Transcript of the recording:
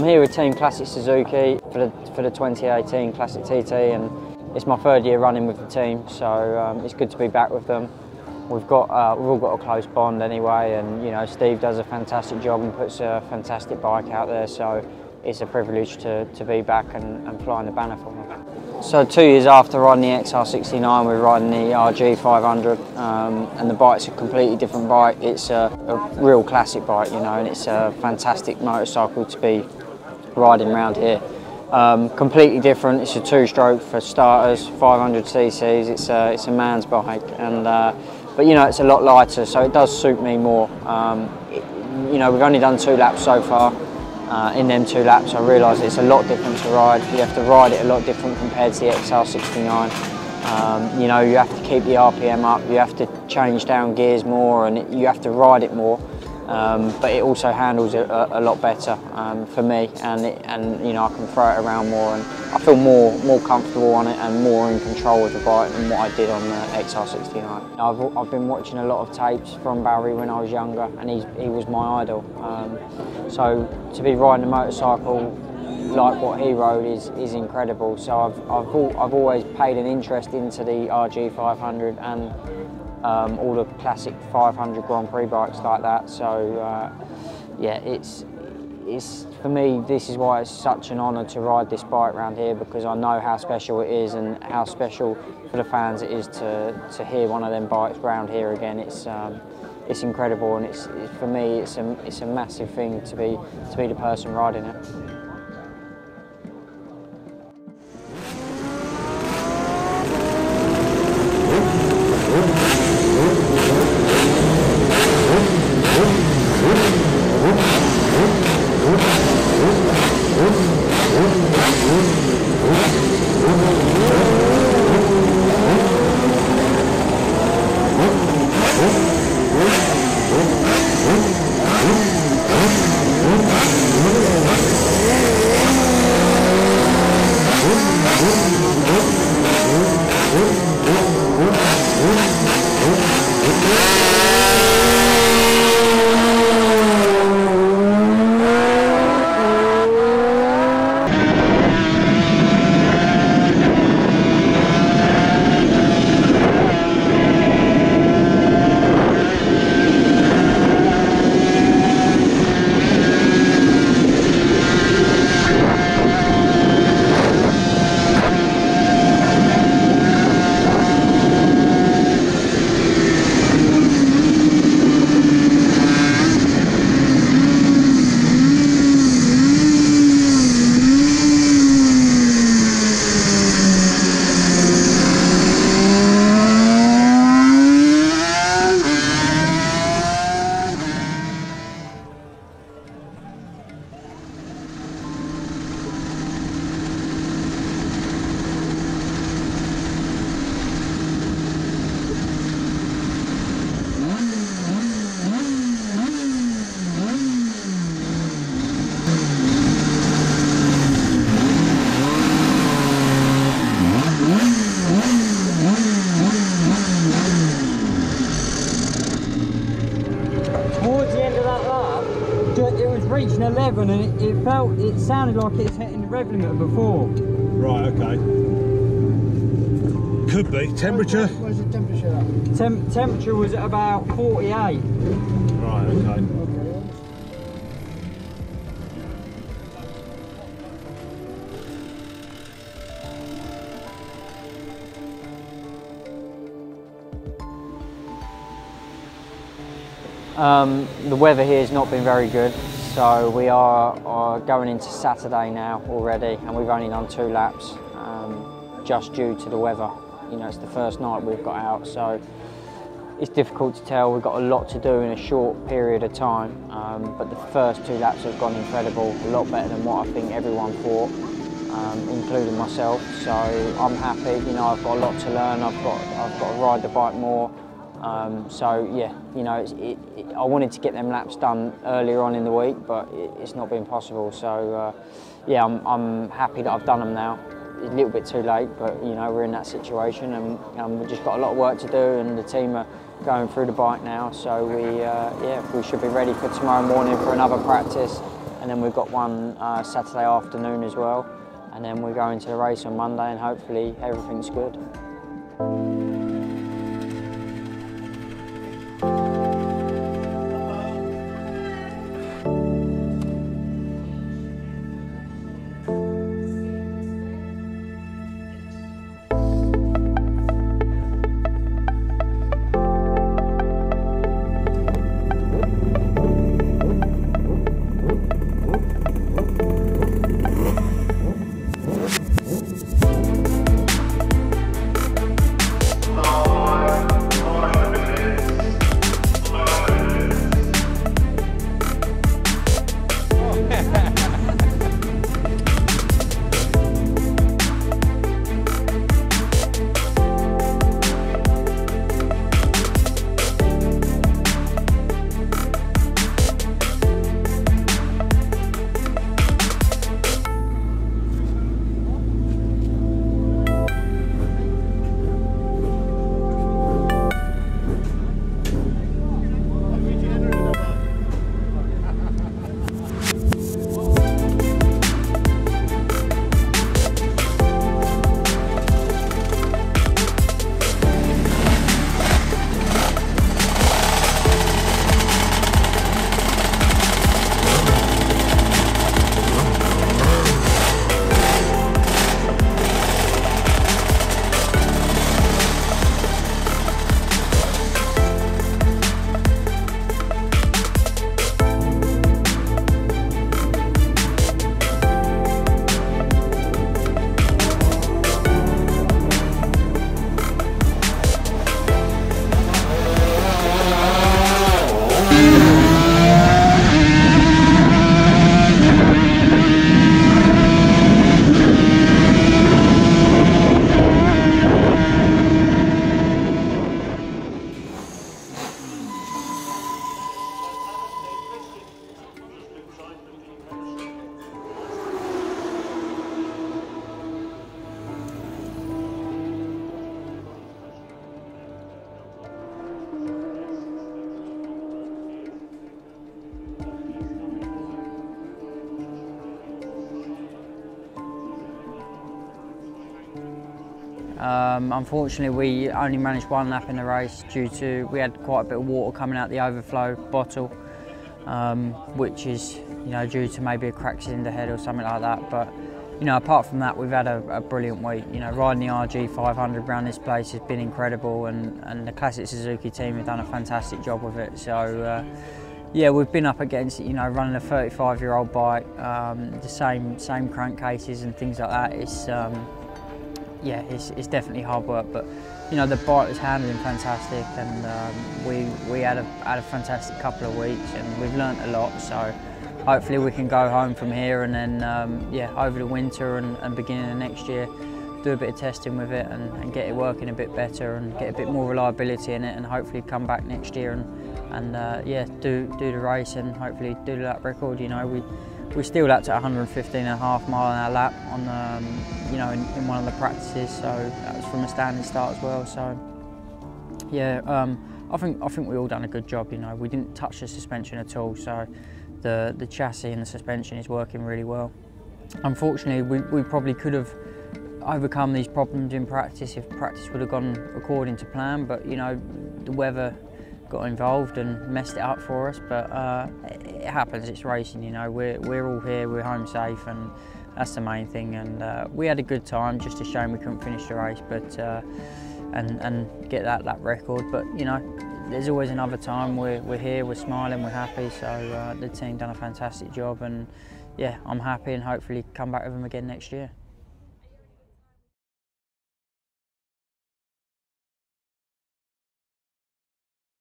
I'm here with Team Classic Suzuki for the 2018 Classic TT, and it's my third year running with the team, so it's good to be back with them. We've all got a close bond anyway, and you know, Steve does a fantastic job and puts a fantastic bike out there, so it's a privilege to be back and flying the banner for them. So 2 years after riding the XR69, we're riding the RG500, and the bike's a completely different bike. It's a real classic bike, you know, and it's a fantastic motorcycle to be riding around here. Completely different. It's a two-stroke for starters, 500 cc's. It's a man's bike, and but you know, it's a lot lighter, so it does suit me more. You know, we've only done 2 laps so far. In them 2 laps, I realised it's a lot different to ride. You have to ride it a lot different compared to the XR69. You know, you have to keep the RPM up, you have to change down gears more, and you have to ride it more. But it also handles it a lot better for me, and you know, I can throw it around more, and I feel more comfortable on it and more in control of the bike than what I did on the XR69. I've been watching a lot of tapes from Barry when I was younger, and he was my idol. So to be riding a motorcycle like what he rode is incredible. So I've always paid an interest into the RG500 and all the classic 500 Grand Prix bikes like that. So yeah, it's for me, this is why it's such an honour to ride this bike around here, because I know how special it is and how special for the fans it is to hear one of them bikes round here again. It's incredible, and for me it's a massive thing to be the person riding it. Reaching 11, and it sounded like it's hitting the rev limiter before. Right, okay. Could be. Temperature? Where's the temperature at? Temperature was at about 48. Right, okay. The weather here has not been very good, so we are going into Saturday now already, and we've only done 2 laps just due to the weather. You know, it's the first night we've got out, so it's difficult to tell. We've got a lot to do in a short period of time, but the first 2 laps have gone incredible, a lot better than what I think everyone thought, including myself. So I'm happy. You know, I've got a lot to learn. I've got to ride the bike more. So yeah, you know, I wanted to get them laps done earlier on in the week, but it's not been possible. So yeah, I'm happy that I've done them now. It's a little bit too late, but you know, we're in that situation, and we've just got a lot of work to do, and the team are going through the bike now. So yeah, we should be ready for tomorrow morning for another practice, and then we've got one Saturday afternoon as well, and then we're going to the race on Monday, and hopefully everything's good. Unfortunately, we only managed one lap in the race due to we had quite a bit of water coming out the overflow bottle, which is due to maybe a cracked cylinder head or something like that. But apart from that, we've had a brilliant week. Riding the RG 500 around this place has been incredible, and the Classic Suzuki team have done a fantastic job with it. So yeah, we've been up against it. Running a 35-year-old bike, the same crankcases and things like that. Yeah, it's definitely hard work, but the bike was handling fantastic, and we had a fantastic couple of weeks, and we've learnt a lot. So hopefully we can go home from here, and then yeah, over the winter and beginning of next year, do a bit of testing with it and get it working a bit better and get a bit more reliability in it, and hopefully come back next year and yeah, do the race and hopefully do the lap record. We still lapped at 115.5 mile an hour lap on in one of the practices, so that was from a standing start as well. So yeah, I think we all done a good job. We didn't touch the suspension at all, so the chassis and the suspension is working really well. Unfortunately, we probably could have overcome these problems in practice if practice would have gone according to plan, but the weather got involved and messed it up for us. But it happens, it's racing. We're all here, we're home safe, and that's the main thing. And we had a good time, just a shame we couldn't finish the race, but and get that record. But there's always another time. We're here, we're smiling, we're happy. So the team done a fantastic job, and yeah, I'm happy, and hopefully come back with them again next year.